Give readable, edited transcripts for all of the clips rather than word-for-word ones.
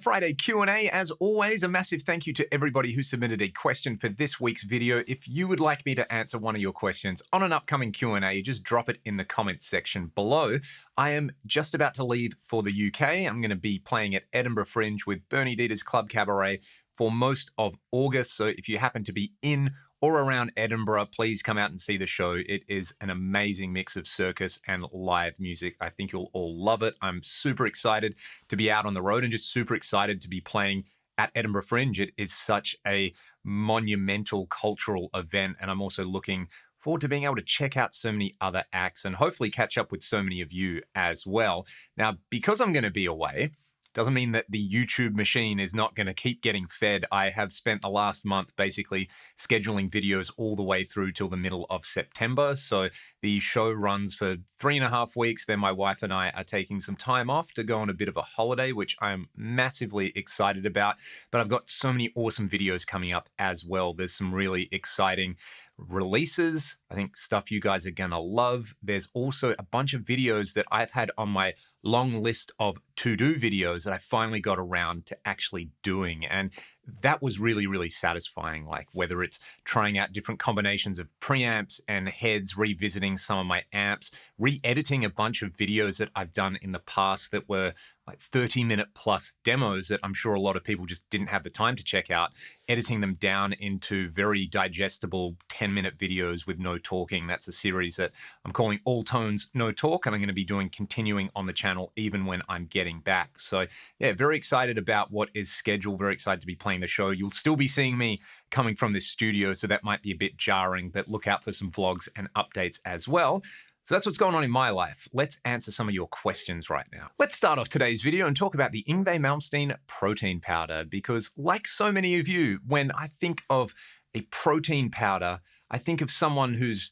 Friday Q&A. As always, a massive thank you to everybody who submitted a question for this week's video. If you would like me to answer one of your questions on an upcoming Q&A, just drop it in the comments section below. I am just about to leave for the UK. I'm going to be playing at Edinburgh Fringe with Bernie Dieter's Club Cabaret for most of August. So if you happen to be in or around Edinburgh, please come out and see the show. It is an amazing mix of circus and live music. I think you'll all love it. I'm super excited to be out on the road and just super excited to be playing at Edinburgh Fringe. It is such a monumental cultural event, and I'm also looking forward to being able to check out so many other acts and hopefully catch up with so many of you as well. Now, because I'm going to be away, doesn't mean that the YouTube machine is not going to keep getting fed. I have spent the last month basically scheduling videos all the way through till the middle of September. So the show runs for 3.5 weeks. Then my wife and I are taking some time off to go on a bit of a holiday, which I'm massively excited about. But I've got so many awesome videos coming up as well. There's some really exciting releases, I think stuff you guys are gonna love. There's also a bunch of videos that I've had on my long list of to-do videos that I finally got around to actually doing. And that was really, really satisfying. Like whether it's trying out different combinations of preamps and heads, revisiting some of my amps, re-editing a bunch of videos that I've done in the past that were like 30-minute plus demos that I'm sure a lot of people just didn't have the time to check out, editing them down into very digestible 10-minute videos with no talking. That's a series that I'm calling All Tones, No Talk, and I'm going to be doing continuing on the channel even when I'm getting back. So yeah, very excited about what is scheduled, very excited to be playing the show. You'll still be seeing me coming from this studio, so that might be a bit jarring, but look out for some vlogs and updates as well. So that's what's going on in my life. Let's answer some of your questions right now. Let's start off today's video and talk about the Yngwie Malmsteen protein powder, because like so many of you, when I think of a protein powder, I think of someone who's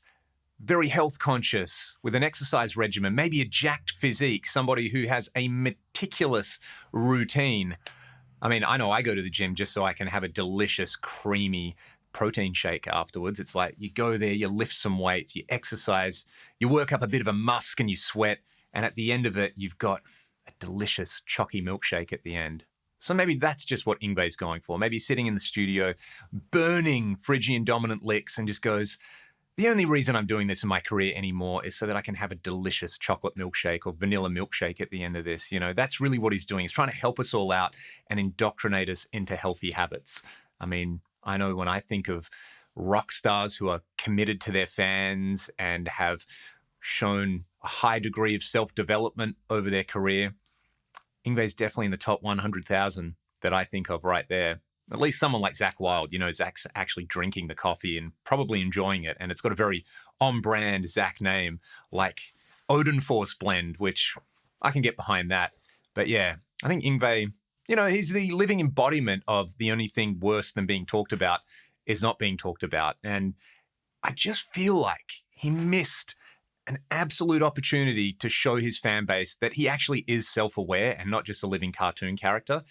very health conscious with an exercise regimen, maybe a jacked physique, somebody who has a meticulous routine. I mean, I know I go to the gym just so I can have a delicious, creamy protein shake afterwards. It's like you go there, you lift some weights, you exercise, you work up a bit of a musk and you sweat, and at the end of it, you've got a delicious chalky milkshake at the end. So maybe that's just what Yngwie's going for. Maybe sitting in the studio, burning Phrygian dominant licks and just goes, the only reason I'm doing this in my career anymore is so that I can have a delicious chocolate milkshake or vanilla milkshake at the end of this. You know, that's really what he's doing. He's trying to help us all out and indoctrinate us into healthy habits. I mean, I know when I think of rock stars who are committed to their fans and have shown a high degree of self-development over their career, Yngwie's definitely in the top 100,000 that I think of right there. At least someone like Zach Wilde, you know, Zach's actually drinking the coffee and probably enjoying it. And it's got a very on-brand Zach name, like Odin Force Blend, which I can get behind that. But yeah, I think Yngwie, you know, he's the living embodiment of the only thing worse than being talked about is not being talked about. And I just feel like he missed an absolute opportunity to show his fan base that he actually is self-aware and not just a living cartoon character.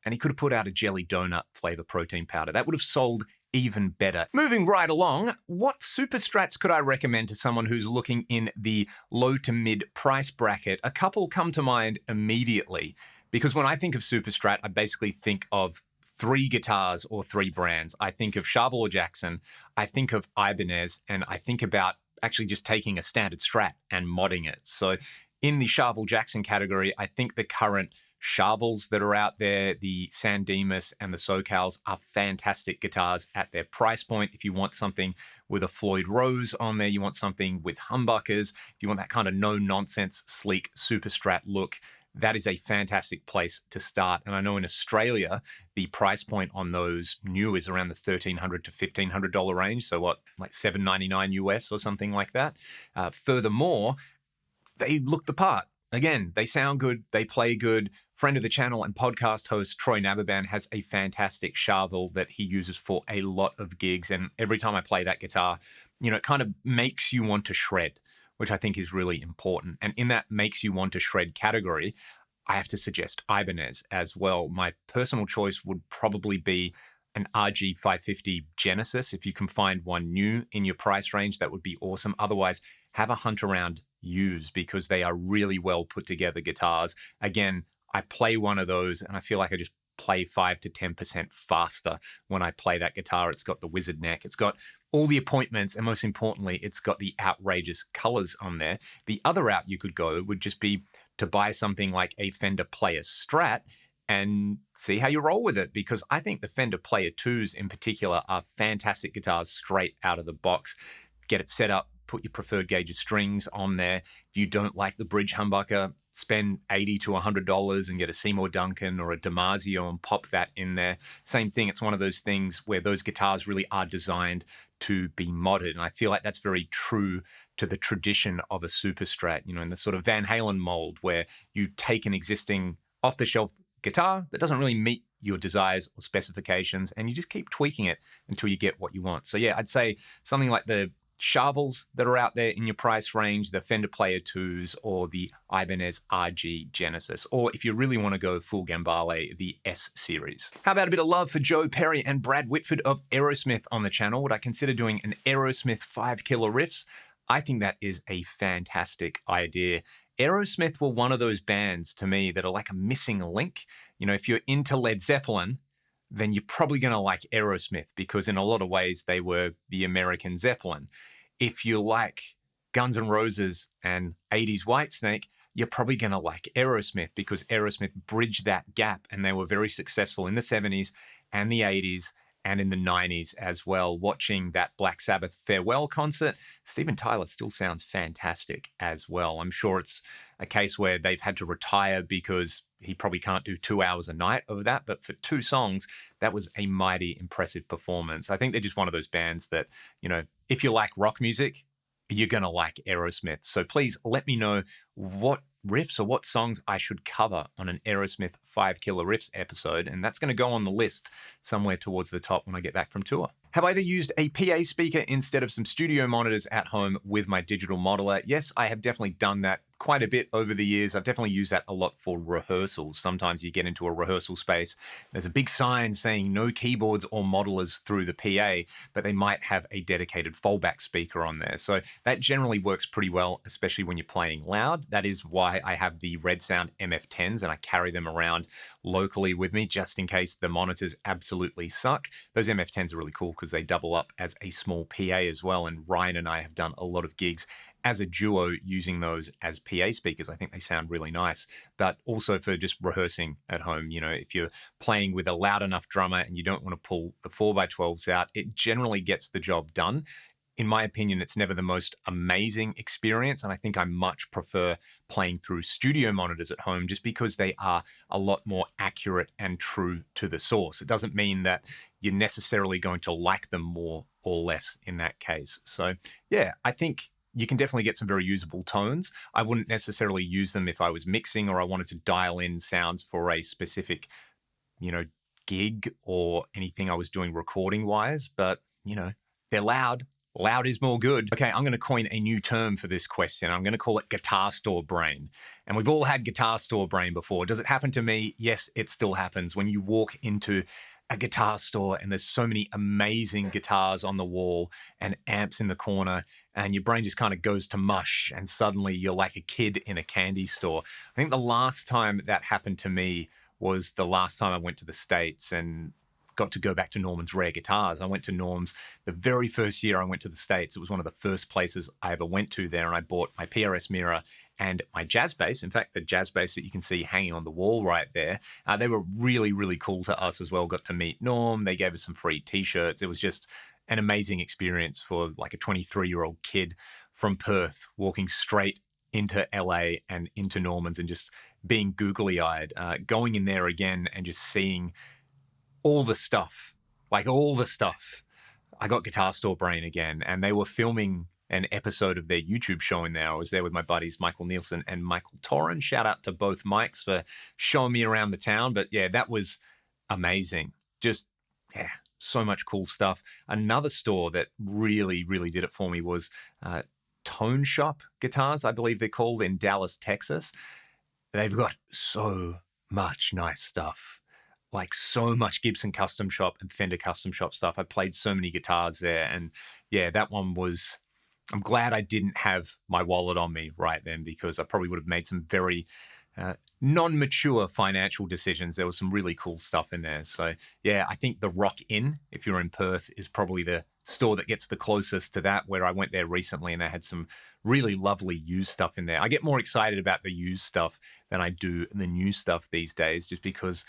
And he could have put out a jelly donut flavor protein powder. That would have sold even better. Moving right along, what Superstrats could I recommend to someone who's looking in the low to mid price bracket? A couple come to mind immediately, because when I think of Superstrat, I basically think of 3 guitars or 3 brands. I think of Charvel Jackson, I think of Ibanez, and I think about actually just taking a standard Strat and modding it. So in the Charvel Jackson category, I think the current Charvels that are out there, the San Dimas and the SoCals, are fantastic guitars at their price point. If you want something with a Floyd Rose on there, you want something with humbuckers, if you want that kind of no-nonsense, sleek Superstrat look, that is a fantastic place to start. And I know in Australia, the price point on those new is around the $1,300 to $1,500 range. So what, like $799 US or something like that. Furthermore, they look the part. Again, they sound good, they play good. Friend of the channel and podcast host Troy Nababan has a fantastic Charvel that he uses for a lot of gigs. And every time I play that guitar, you know, it kind of makes you want to shred, which I think is really important. And in that makes you want to shred category, I have to suggest Ibanez as well. My personal choice would probably be an RG550 Genesis. If you can find one new in your price range, that would be awesome. Otherwise, have a hunt around used, because they are really well put together guitars. Again, I play one of those and I feel like I just play 5 to 10% faster when I play that guitar. It's got the wizard neck. It's got all the appointments. And most importantly, it's got the outrageous colors on there. The other route you could go would just be to buy something like a Fender Player Strat and see how you roll with it, because I think the Fender Player 2s in particular are fantastic guitars straight out of the box. Get it set up, put your preferred gauge of strings on there. If you don't like the bridge humbucker, spend $80 to $100 and get a Seymour Duncan or a Damasio and pop that in there. Same thing, it's one of those things where those guitars really are designed to be modded. And I feel like that's very true to the tradition of a Superstrat, you know, in the sort of Van Halen mold, where you take an existing off-the-shelf guitar that doesn't really meet your desires or specifications, and you just keep tweaking it until you get what you want. So yeah, I'd say something like the Shavels that are out there in your price range, the Fender Player 2s or the Ibanez RG Genesis, or if you really want to go full Gambale, the S series. How about a bit of love for Joe Perry and Brad Whitford of Aerosmith on the channel? Would I consider doing an Aerosmith 5 killer riffs? I think that is a fantastic idea. Aerosmith were one of those bands to me that are like a missing link. You know, if you're into Led Zeppelin, then you're probably going to like Aerosmith, because in a lot of ways they were the American Zeppelin. If you like Guns N' Roses and 80s Whitesnake, you're probably going to like Aerosmith, because Aerosmith bridged that gap and they were very successful in the 70s and the 80s and in the 90s as well. Watching that Black Sabbath farewell concert, Steven Tyler still sounds fantastic as well. I'm sure it's a case where they've had to retire because he probably can't do 2 hours a night of that, but for 2 songs, that was a mighty impressive performance. I think they're just one of those bands that, you know, if you like rock music, you're going to like Aerosmith. So please let me know what riffs or what songs I should cover on an Aerosmith 5 Killer Riffs episode, and that's going to go on the list somewhere towards the top when I get back from tour. Have I ever used a PA speaker instead of some studio monitors at home with my digital modeler? Yes, I have definitely done that quite a bit over the years. I've definitely used that a lot for rehearsals. Sometimes you get into a rehearsal space, there's a big sign saying no keyboards or modelers through the PA, but they might have a dedicated fallback speaker on there. So that generally works pretty well, especially when you're playing loud. That is why I have the Red Sound MF10s and I carry them around locally with me just in case the monitors absolutely suck. Those MF10s are really cool because they double up as a small PA as well. And Ryan and I have done a lot of gigs as a duo using those as PA speakers. I think they sound really nice, but also for just rehearsing at home. You know, if you're playing with a loud enough drummer and you don't want to pull the 4x12s out, it generally gets the job done. In my opinion, it's never the most amazing experience, and I think I much prefer playing through studio monitors at home just because they are a lot more accurate and true to the source. It doesn't mean that you're necessarily going to like them more or less in that case. So yeah, I think you can definitely get some very usable tones. I wouldn't necessarily use them if I was mixing or I wanted to dial in sounds for a specific, you know, gig or anything I was doing recording wise, but you know, they're loud. Loud is more good. Okay, I'm going to coin a new term for this question. I'm going to call it guitar store brain. And we've all had guitar store brain before. Does it happen to me? Yes, it still happens. When you walk into a guitar store and there's so many amazing guitars on the wall and amps in the corner, and your brain just kind of goes to mush and suddenly you're like a kid in a candy store. I think the last time that happened to me was the last time I went to the States and got to go back to Norman's Rare Guitars. I went to Norm's the very first year I went to the States. It was one of the first places I ever went to there, and I bought my PRS mirror and my jazz bass. In fact, the jazz bass that you can see hanging on the wall right there, they were really, really cool to us as well. Got to meet Norm. They gave us some free t-shirts. It was just an amazing experience for like a 23-year-old kid from Perth walking straight into LA and into Norman's and just being googly-eyed, going in there again and just seeing all the stuff, like all the stuff. I got guitar store brain again, and they were filming an episode of their YouTube show in there. I was there with my buddies, Michael Nielsen and Michael Torren. Shout out to both Mikes for showing me around the town. But yeah, that was amazing. Just, yeah, so much cool stuff. Another store that really, really did it for me was Tone Shop Guitars, I believe they're called, in Dallas, Texas. They've got so much nice stuff. Like so much Gibson Custom Shop and Fender Custom Shop stuff. I played so many guitars there, and yeah, that one was, I'm glad I didn't have my wallet on me right then, because I probably would have made some very non-mature financial decisions. There was some really cool stuff in there. So yeah, I think the Rock Inn, if you're in Perth, is probably the store that gets the closest to that, where I went there recently and they had some really lovely used stuff in there. I get more excited about the used stuff than I do the new stuff these days, just because,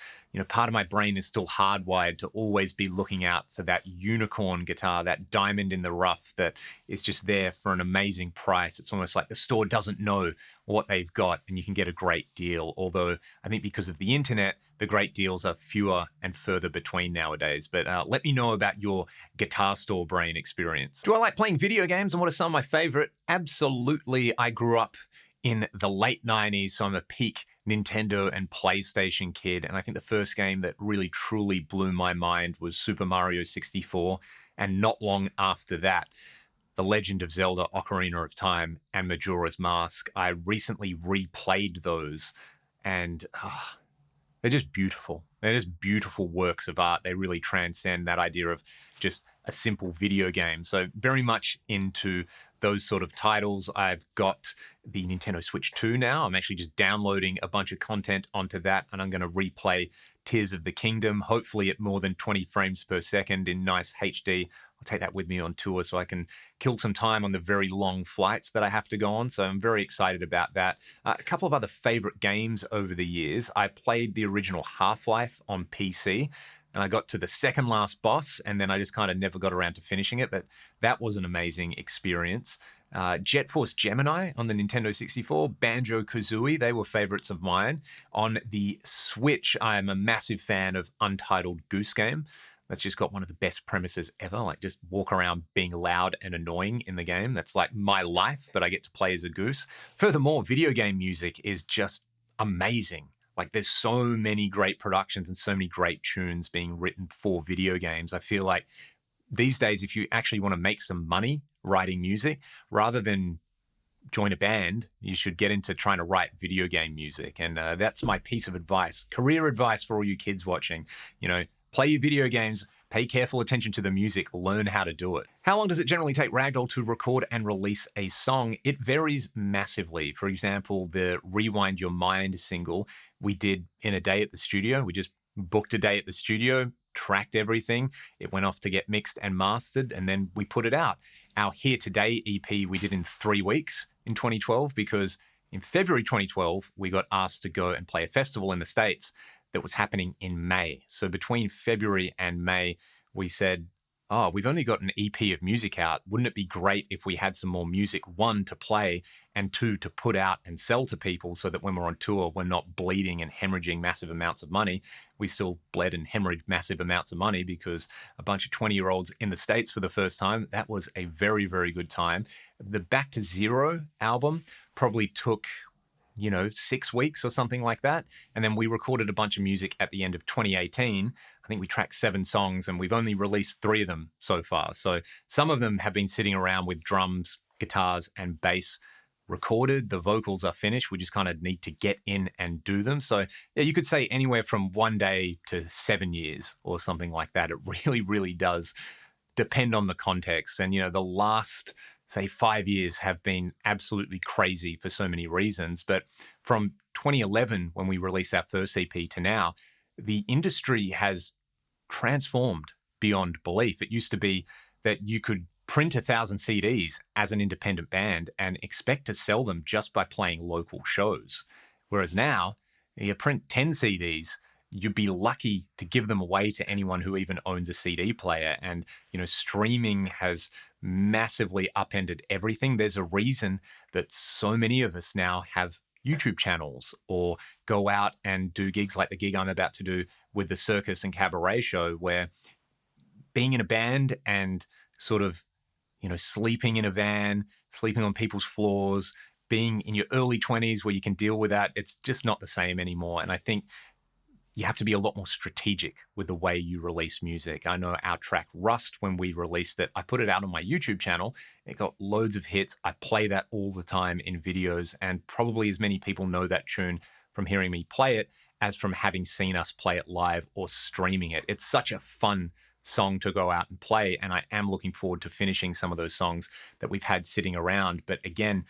part of my brain is still hardwired to always be looking out for that unicorn guitar, that diamond in the rough that is just there for an amazing price. It's almost like the store doesn't know what they've got and you can get a great deal. Although I think because of the internet, the great deals are fewer and further between nowadays. But let me know about your guitar store brain experience. Do I like playing video games, and what are some of my favorite? Absolutely. I grew up in the late 90s, so I'm a peak Nintendo and PlayStation kid. And I think the first game that really truly blew my mind was Super Mario 64. And not long after that, The Legend of Zelda Ocarina of Time and Majora's Mask. I recently replayed those, and they're just beautiful. They're just beautiful works of art. They really transcend that idea of just a simple video game. So very much into those sort of titles. I've got the Nintendo Switch 2 now. I'm actually just downloading a bunch of content onto that, and I'm going to replay Tears of the Kingdom, hopefully at more than 20 frames per second in nice HD. I'll take that with me on tour so I can kill some time on the very long flights that I have to go on. So I'm very excited about that. A couple of other favorite games over the years. I played the original Half-Life on PC, and I got to the second last boss, and then I just kind of never got around to finishing it, but that was an amazing experience. Jet Force Gemini on the Nintendo 64, Banjo-Kazooie, they were favorites of mine. On the Switch, I am a massive fan of Untitled Goose Game. That's just got one of the best premises ever. Like, just walk around being loud and annoying in the game. That's like my life, but I get to play as a goose. Furthermore, video game music is just amazing. Like, there's so many great productions and so many great tunes being written for video games. I feel like these days, if you actually want to make some money writing music, rather than join a band, you should get into trying to write video game music. And that's my piece of advice, career advice for all you kids watching. Play your video games, pay careful attention to the music, learn how to do it. How long does it generally take Ragdoll to record and release a song? It varies massively. For example, the Rewind Your Mind single we did in a day at the studio. We just booked a day at the studio, tracked everything. It went off to get mixed and mastered, and then we put it out. Our Here Today EP we did in 3 weeks in 2012, because in February 2012, we got asked to go and play a festival in the States that was happening in May. So between February and May, we said, we've only got an EP of music out. Wouldn't it be great if we had some more music, 1, to play, and 2, to put out and sell to people, so that when we're on tour, we're not bleeding and hemorrhaging massive amounts of money. We still bled and hemorrhaged massive amounts of money because a bunch of 20-year-olds in the States for the first time. That was a very, very good time. The Back to Zero album probably took 6 weeks or something like that. And then we recorded a bunch of music at the end of 2018. I think we tracked 7 songs, and we've only released 3 of them so far. So some of them have been sitting around with drums, guitars, and bass recorded. The vocals are finished. We just kind of need to get in and do them. So yeah, you could say anywhere from 1 day to 7 years or something like that. It really, really does depend on the context. And, the last, say, 5 years have been absolutely crazy for so many reasons. But from 2011, when we released our first EP, to now, the industry has transformed beyond belief. It used to be that you could print 1,000 CDs as an independent band and expect to sell them just by playing local shows. Whereas now, you print 10 CDs, you'd be lucky to give them away to anyone who even owns a CD player. And, streaming has massively upended everything. There's a reason that so many of us now have YouTube channels or go out and do gigs like the gig I'm about to do with the Circus and Cabaret show, where being in a band and sort of, sleeping in a van, sleeping on people's floors, being in your early 20s where you can deal with that, it's just not the same anymore. And I think you have to be a lot more strategic with the way you release music. I know our track Rust, when we released it, I put it out on my YouTube channel. It got loads of hits. I play that all the time in videos, and probably as many people know that tune from hearing me play it as from having seen us play it live or streaming it. It's such a fun song to go out and play, and I am looking forward to finishing some of those songs that we've had sitting around. But again,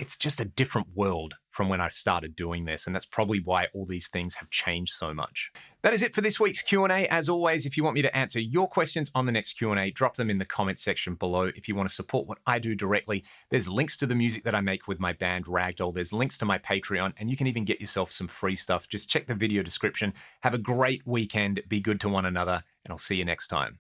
it's just a different world from when I started doing this, and that's probably why all these things have changed so much. That is it for this week's Q&A. As always, if you want me to answer your questions on the next Q&A, drop them in the comment section below. If you want to support what I do directly, there's links to the music that I make with my band Ragdoll. There's links to my Patreon, and you can even get yourself some free stuff. Just check the video description. Have a great weekend. Be good to one another, and I'll see you next time.